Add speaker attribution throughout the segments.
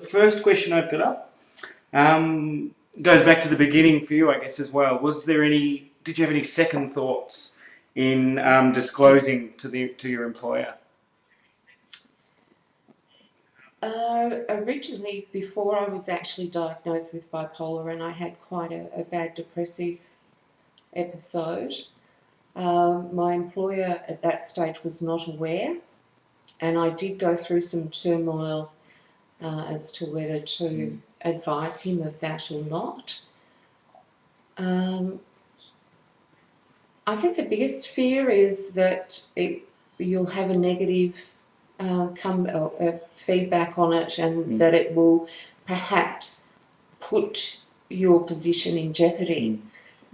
Speaker 1: first question I've got up goes back to the beginning for you, I guess, as well. Did you have any second thoughts in disclosing to your employer?
Speaker 2: Originally, before I was actually diagnosed with bipolar, and I had quite a bad depressive episode, my employer at that stage was not aware, and I did go through some turmoil as to whether to advise him of that or not. I think the biggest fear is that you'll have a negative feedback on it, and that it will perhaps put your position in jeopardy.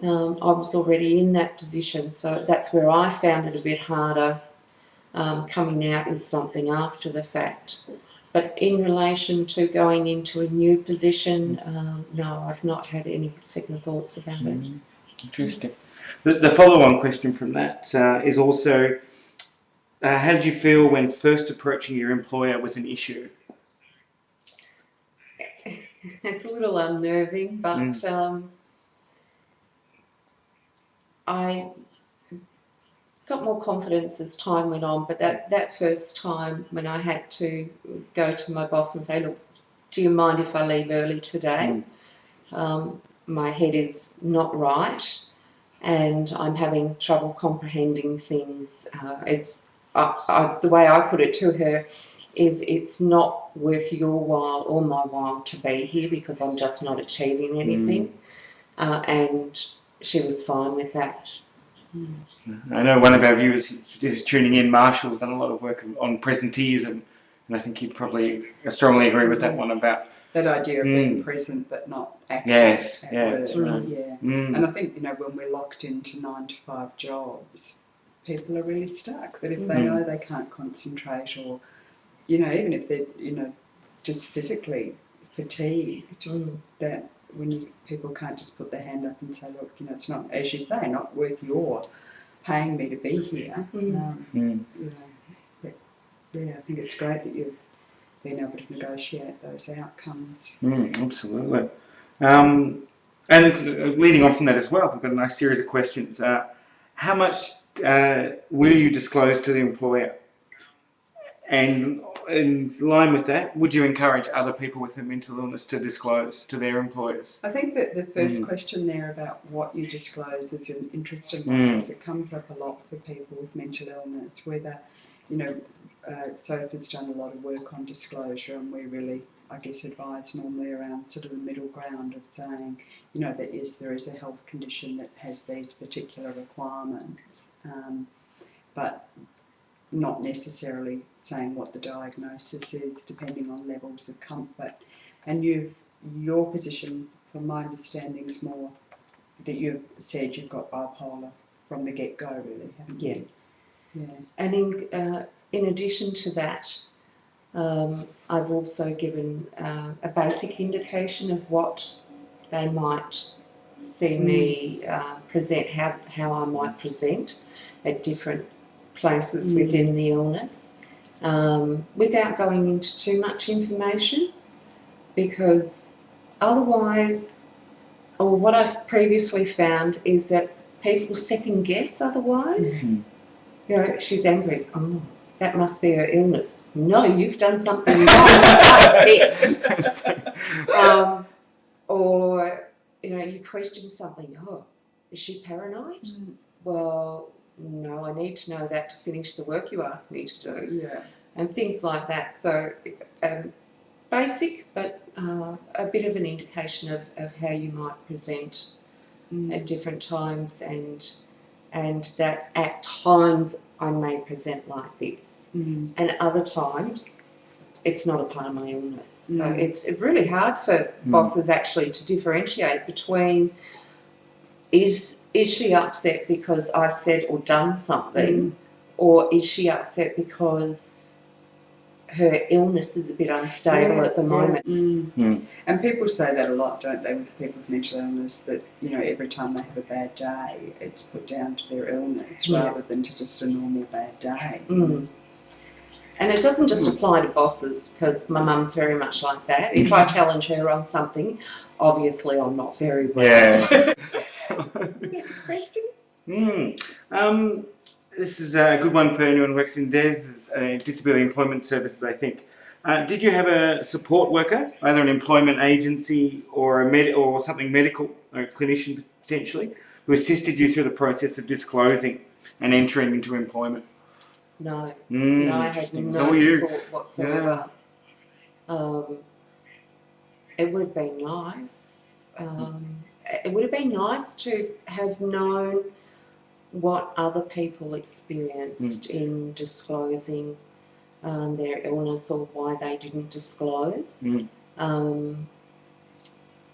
Speaker 2: I was already in that position, so that's where I found it a bit harder coming out with something after the fact. But in relation to going into a new position, no, I've not had any second thoughts about it.
Speaker 1: Interesting. The follow-on question from that is also, how did you feel when first approaching your employer with an issue?
Speaker 2: It's a little unnerving, but I got more confidence as time went on. But that first time when I had to go to my boss and say, look, do you mind if I leave early today? My head is not right, and I'm having trouble comprehending things. The way I put it to her is, it's not worth your while or my while to be here because I'm just not achieving anything. And she was fine with that.
Speaker 1: I know one of our viewers who's tuning in, Marshall's done a lot of work on presenteeism, and I think he'd probably strongly agree with that one about
Speaker 3: that idea of being present but not active.
Speaker 1: Yes,
Speaker 3: that's
Speaker 1: right.
Speaker 3: Yeah. And I think, when we're locked into 9-to-5 jobs, people are really stuck. But if they know they can't concentrate, or even if they're just physically fatigued, that when people can't just put their hand up and say, look, it's not, as you say, not worth your paying me to be here. I think it's great that you've been able to negotiate those outcomes.
Speaker 1: Absolutely. And leading on from that as well, we've got a nice series of questions. How much will you disclose to the employer? And in line with that, would you encourage other people with a mental illness to disclose to their employers?
Speaker 3: I think that the first question there about what you disclose is an interesting one, because it comes up a lot for people with mental illness, whether, Sophie's done a lot of work on disclosure, and we really, I guess, advise normally around sort of the middle ground of saying, that yes, there is a health condition that has these particular requirements, but not necessarily saying what the diagnosis is, depending on levels of comfort. And your position, from my understanding, is more that you've said you've got bipolar from the get-go, really, haven't you?
Speaker 2: Yes. Yeah. And in addition to that, I've also given a basic indication of what they might see me present, how I might present at different places within the illness, without going into too much information, because otherwise, or what I've previously found is that people second guess otherwise. She's angry. Oh, that must be her illness. No, you've done something wrong. Like this. Or, you question something. Oh, is she paranoid? Well, no, I need to know that to finish the work you asked me to do.
Speaker 3: Yeah.
Speaker 2: And things like that. So basic, but a bit of an indication of how you might present at different times, and that at times I may present like this, and other times it's not a part of my illness. So it's really hard for bosses actually to differentiate between, is she upset because I've said or done something, or is she upset because her illness is a bit unstable at the moment?
Speaker 3: And people say that a lot, don't they, with people with mental illness, that every time they have a bad day, it's put down to their illness rather than to just a normal bad day.
Speaker 2: And it doesn't just apply to bosses, because my mum's very much like that. If I challenge her on something, obviously I'm not very well.
Speaker 1: Yeah.
Speaker 2: Next question.
Speaker 1: This is a good one for anyone who works in disability employment services, I think. Did you have a support worker, either an employment agency or or something medical, or a clinician potentially, who assisted you through the process of disclosing and entering into employment?
Speaker 2: No, no, I had
Speaker 1: Interesting. It's
Speaker 2: no
Speaker 1: all you.
Speaker 2: support whatsoever. It would have been nice. It would have been nice to have known what other people experienced in disclosing their illness or why they didn't disclose.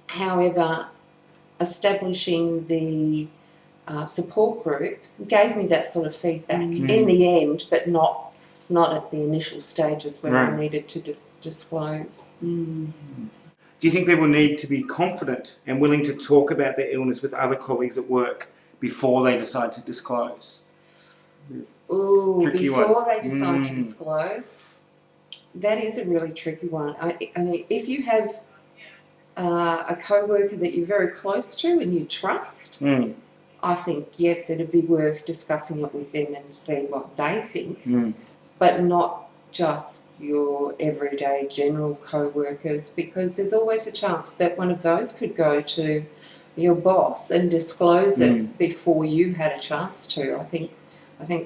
Speaker 2: However, establishing the support group gave me that sort of feedback in the end, but not at the initial stages where I needed to disclose.
Speaker 1: Do you think people need to be confident and willing to talk about their illness with other colleagues at work before they decide to disclose?
Speaker 2: Ooh,
Speaker 1: Tricky
Speaker 2: before
Speaker 1: one.
Speaker 2: they decide to disclose, that is a really tricky one. I mean, if you have a co-worker that you're very close to and you trust, I think, yes, it'd be worth discussing it with them and see what they think, but not just your everyday general co-workers, because there's always a chance that one of those could go to your boss and disclose it before you had a chance to. I think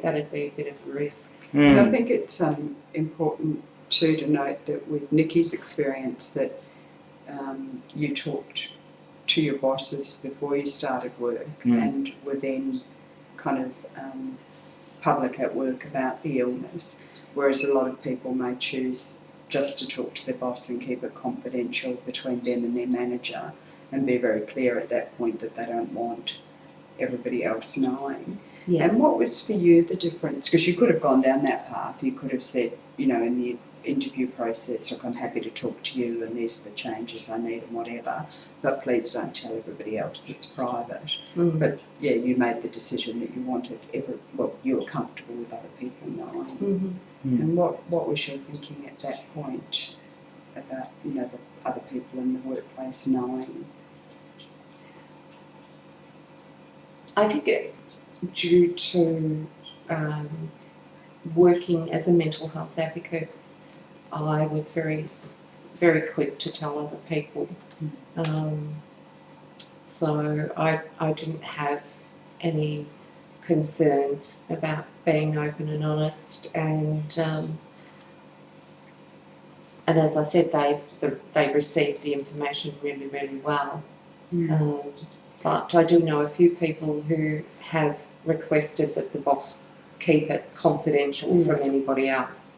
Speaker 2: that'd be a bit of a risk.
Speaker 3: And I think it's important too to note that with Nicci's experience that you talked to your bosses before you started work and were then kind of public at work about the illness, whereas a lot of people may choose just to talk to their boss and keep it confidential between them and their manager and be very clear at that point that they don't want everybody else knowing.
Speaker 2: Yes.
Speaker 3: And what was for you the difference? Because you could have gone down that path. You could have said, you know, in the interview process, look, I'm happy to talk to you and these are the changes I need and whatever, but please don't tell everybody else, it's private. But yeah, you made the decision that you wanted you were comfortable with other people knowing. And what was your thinking at that point about, you know, the other people in the workplace knowing?
Speaker 2: I think due to working as a mental health advocate, I was very, very quick to tell other people. So I didn't have any concerns about being open and honest, and as I said, they received the information really, really well. But I do know a few people who have requested that the boss keep it confidential from anybody else.